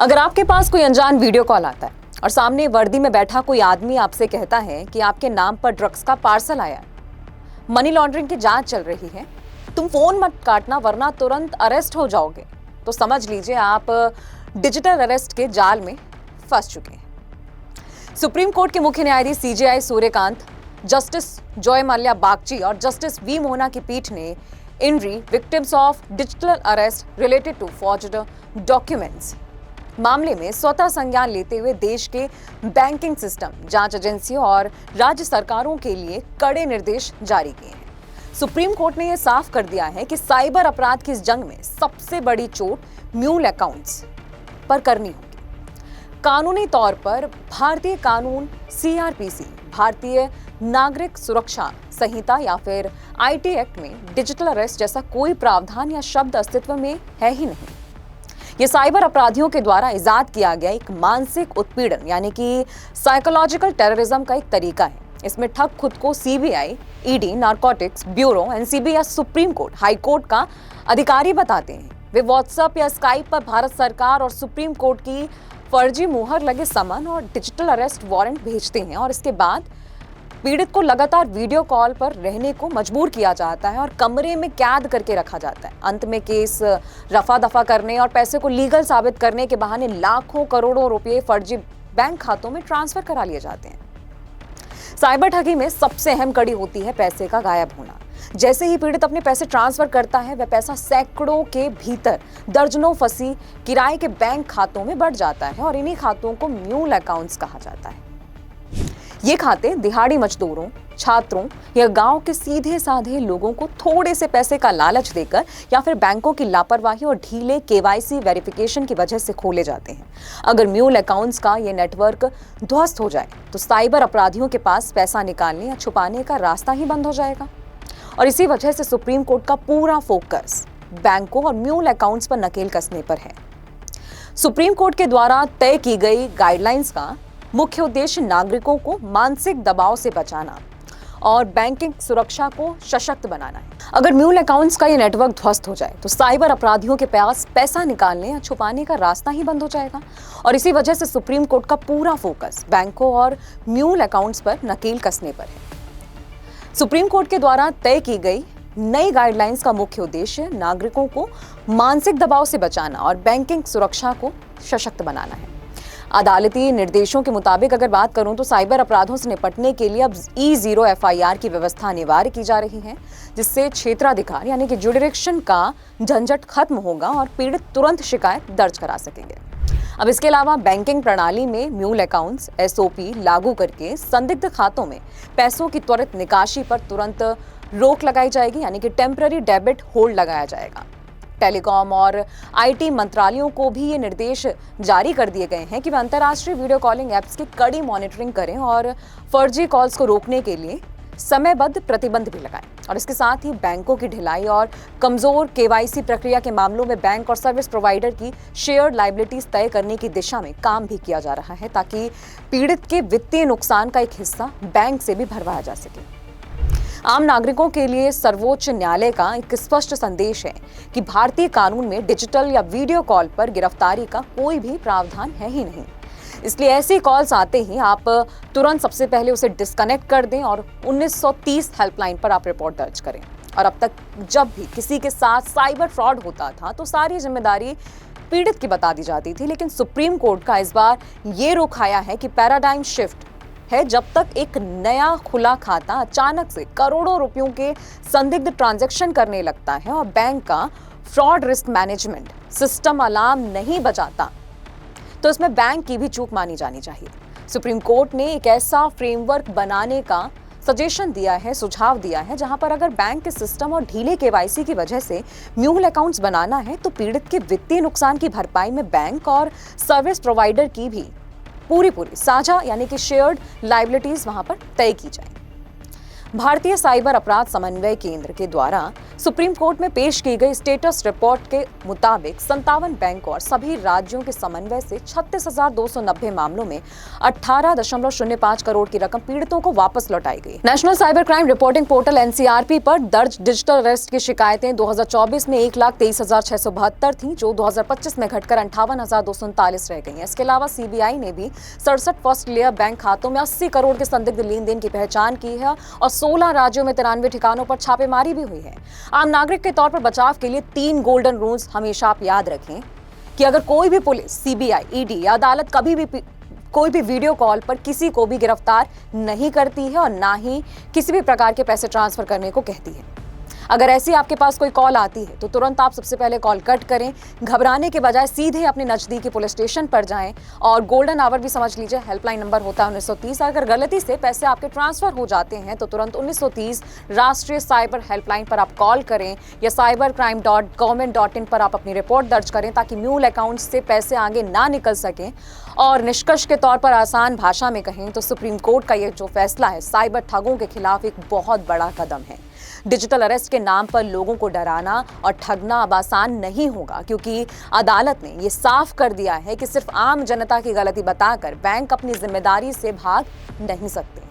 अगर आपके पास कोई अनजान वीडियो कॉल आता है और सामने वर्दी में बैठा कोई आदमी आपसे कहता है कि आपके नाम पर ड्रग्स का पार्सल आया है, मनी लॉन्ड्रिंग की जांच चल रही है, तुम फोन मत काटना वरना तुरंत अरेस्ट हो जाओगे, तो समझ लीजिए आप डिजिटल अरेस्ट के जाल में फंस चुके हैं। सुप्रीम कोर्ट के मुख्य न्यायाधीश CJI Suryakant, justice Joymalya Bagchi और जस्टिस वी मोहना की पीठ ने in re victims of digital arrest related to forged documents मामले में स्वतः संज्ञान लेते हुए देश के बैंकिंग सिस्टम, जांच एजेंसियों और राज्य सरकारों के लिए कड़े निर्देश जारी किए हैं। सुप्रीम कोर्ट ने यह साफ कर दिया है कि साइबर अपराध की इस जंग में सबसे बड़ी चोट म्यूल अकाउंट्स पर करनी होगी। कानूनी तौर पर भारतीय कानून सीआरपीसी, भारतीय नागरिक सुरक्षा संहिता या फिर आईटी एक्ट में डिजिटल अरेस्ट जैसा कोई प्रावधान या शब्द अस्तित्व में है ही नहीं। ये साइबर अपराधियों के द्वारा इजाद किया गया एक मानसिक उत्पीड़न यानी कि साइकोलॉजिकल टेररिज्म का एक तरीका है। इसमें ठग खुद को CBI, ED, narcotics bureau, NCB या सुप्रीम कोर्ट, हाई कोर्ट का अधिकारी बताते हैं। वे व्हाट्सएप या स्काइप पर भारत सरकार और सुप्रीम कोर्ट की फर्जी मुहर लगे समन और डिजिटल अरेस्ट वारंट भेजते हैं और इसके बाद पीड़ित को लगातार वीडियो कॉल पर रहने को मजबूर किया जाता है और कमरे में कैद करके रखा जाता है। अंत में केस रफा दफा करने और पैसे को लीगल साबित करने के बहाने लाखों करोड़ों रुपए फर्जी बैंक खातों में ट्रांसफर करा लिए जाते हैं। साइबर ठगी में सबसे अहम कड़ी होती है पैसे का गायब होना। जैसे ही पीड़ित अपने पैसे ट्रांसफर करता है, वह पैसा सैकड़ों के भीतर दर्जनों फंसी किराए के बैंक खातों में बढ़ जाता है और इन्हीं खातों को म्यूल अकाउंट्स कहा जाता है। ये खाते दिहाड़ी मजदूरों, छात्रों या गांव के सीधे साधे लोगों को थोड़े से पैसे का लालच देकर या फिर बैंकों की लापरवाही और ढीले केवाईसी वेरिफिकेशन की वजह से खोले जाते हैं। अगर म्यूल अकाउंट्स का ये नेटवर्क ध्वस्त हो जाए तो साइबर अपराधियों के पास पैसा निकालने या छुपाने का रास्ता ही बंद हो जाएगा। और इसी वजह से सुप्रीम कोर्ट का पूरा फोकस बैंकों और म्यूल अकाउंट्स पर नकेल कसने पर है। सुप्रीम कोर्ट के द्वारा तय की गई गाइडलाइंस का मुख्य उद्देश्य नागरिकों को मानसिक दबाव से बचाना और बैंकिंग सुरक्षा को सशक्त बनाना है। अगर म्यूल अकाउंट्स का ये नेटवर्क ध्वस्त हो जाए तो साइबर अपराधियों के पास पैसा निकालने या छुपाने का रास्ता ही बंद हो जाएगा और इसी वजह से सुप्रीम कोर्ट का पूरा फोकस बैंकों और म्यूल अकाउंट्स पर नकेल कसने पर है। सुप्रीम कोर्ट के द्वारा तय की गई नई गाइडलाइंस का मुख्य उद्देश्य नागरिकों को मानसिक दबाव से बचाना और बैंकिंग सुरक्षा को सशक्त बनाना है। अदालती निर्देशों के मुताबिक अगर बात करूं तो साइबर अपराधों से निपटने के लिए अब E0 FIR की व्यवस्था अनिवार्य की जा रही है, जिससे क्षेत्राधिकार यानी कि जुडिरेक्शन का झंझट खत्म होगा और पीड़ित तुरंत शिकायत दर्ज करा सकेंगे। अब इसके अलावा बैंकिंग प्रणाली में म्यूल अकाउंट्स SOP लागू करके संदिग्ध खातों में पैसों की त्वरित निकासी पर तुरंत रोक लगाई जाएगी, यानी कि टेम्पररी डेबिट होल्ड लगाया जाएगा। टेलीकॉम और आईटी मंत्रालयों को भी ये निर्देश जारी कर दिए गए हैं कि वे अंतर्राष्ट्रीय वीडियो कॉलिंग ऐप्स की कड़ी मॉनिटरिंग करें और फर्जी कॉल्स को रोकने के लिए समयबद्ध प्रतिबंध भी लगाएं। और इसके साथ ही बैंकों की ढिलाई और कमजोर केवाईसी प्रक्रिया के मामलों में बैंक और सर्विस प्रोवाइडर की शेयर्ड लायबिलिटीज तय करने की दिशा में काम भी किया जा रहा है, ताकि पीड़ित के वित्तीय नुकसान का एक हिस्सा बैंक से भी भरवाया जा सके। आम नागरिकों के लिए सर्वोच्च न्यायालय का एक स्पष्ट संदेश है कि भारतीय कानून में डिजिटल या वीडियो कॉल पर गिरफ्तारी का कोई भी प्रावधान है ही नहीं। इसलिए ऐसी कॉल्स आते ही आप तुरंत सबसे पहले उसे डिस्कनेक्ट कर दें और 1930 हेल्पलाइन पर आप रिपोर्ट दर्ज करें। और अब तक जब भी किसी के साथ साइबर फ्रॉड होता था तो सारी जिम्मेदारी पीड़ित की बता दी जाती थी, लेकिन सुप्रीम कोर्ट का इस बार ये रुख आया है कि पैराडाइम शिफ्ट है। जब तक एक नया खुला खाता अचानक से करोड़ों रुपयों के संदिग्ध ट्रांजैक्शन करने लगता है और बैंक का fraud risk management system alarm नहीं बजाता, तो इसमें बैंक की भी चूक मानी जानी चाहिए। सुप्रीम कोर्ट ने एक ऐसा फ्रेमवर्क बनाने का सजेशन दिया है, सुझाव दिया है, जहां पर अगर बैंक के सिस्टम और ढीले केवाईसी की वजह से म्यूल अकाउंट्स बनाना है तो पीड़ित के वित्तीय नुकसान की भरपाई में बैंक और सर्विस प्रोवाइडर की भी पूरी साझा यानी कि शेयर्ड लायबिलिटीज वहां पर तय की जाए। भारतीय साइबर अपराध समन्वय केंद्र के द्वारा सुप्रीम कोर्ट में पेश की गई स्टेटस रिपोर्ट के मुताबिक 57 बैंकों और सभी राज्यों के समन्वय से 36,290 मामलों में 18.05 करोड़ की रकम पीड़ितों को वापस लौटाई गई। National cyber crime reporting portal NCRP पर दर्ज डिजिटल अरेस्ट की शिकायतें 2024 में 1,23,672 थी, जो 2025 में घटकर 58,239 रह गई हैं। इसके अलावा सीबीआई ने भी 67 फर्स्ट लेयर बैंक खातों में 80 करोड़ के संदिग्ध लेन देन की पहचान की है और 16 राज्यों में 93 ठिकानों पर छापेमारी भी हुई है। आम नागरिक के तौर पर बचाव के लिए 3 गोल्डन रूल्स हमेशा आप याद रखें कि अगर कोई भी पुलिस, सीबीआई, ईडी या अदालत कभी भी कोई भी वीडियो कॉल पर किसी को भी गिरफ्तार नहीं करती है और ना ही किसी भी प्रकार के पैसे ट्रांसफर करने को कहती है। अगर ऐसी आपके पास कोई कॉल आती है तो तुरंत आप सबसे पहले कॉल कट करें, घबराने के बजाय सीधे अपने नजदीकी पुलिस स्टेशन पर जाएं और गोल्डन आवर भी समझ लीजिए, हेल्पलाइन नंबर होता है 1930। अगर गलती से पैसे आपके ट्रांसफर हो जाते हैं तो तुरंत 1930 राष्ट्रीय साइबर हेल्पलाइन पर आप कॉल करें या cybercrime.government.in पर आप अपनी रिपोर्ट दर्ज करें ताकि म्यूल अकाउंट से पैसे आगे ना निकल सकें। और निष्कर्ष के तौर पर आसान भाषा में कहें तो सुप्रीम कोर्ट का ये जो फैसला है साइबर ठगों के खिलाफ एक बहुत बड़ा कदम है। डिजिटल अरेस्ट के नाम पर लोगों को डराना और ठगना अब आसान नहीं होगा, क्योंकि अदालत ने ये साफ कर दिया है कि सिर्फ आम जनता की गलती बताकर बैंक अपनी जिम्मेदारी से भाग नहीं सकते।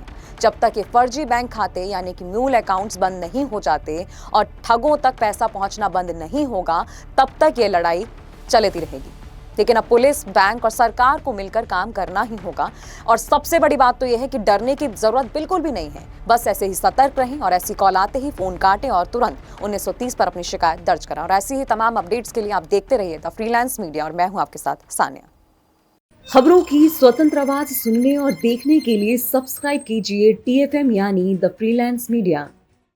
जब तक ये फर्जी बैंक खाते यानी कि म्यूल अकाउंट्स बंद नहीं हो जाते और ठगों तक पैसा पहुंचना बंद नहीं होगा, तब तक ये लड़ाई चलती रहेगी। लेकिन अब पुलिस, बैंक और सरकार को मिलकर काम करना ही होगा। और सबसे बड़ी बात तो यह है कि डरने की जरूरत बिल्कुल भी नहीं है। बस ऐसे ही सतर्क रहें और ऐसी कॉल आते ही फोन काटें और तुरंत 1930 पर अपनी शिकायत दर्ज कराएं। और ऐसी ही तमाम अपडेट्स के लिए आप देखते रहिए द फ्रीलांस मीडिया और मैं हूं आपके साथ सानिया। खबरों की स्वतंत्र आवाज सुनने और देखने के लिए सब्सक्राइब कीजिए TFM यानी द फ्रीलांस मीडिया।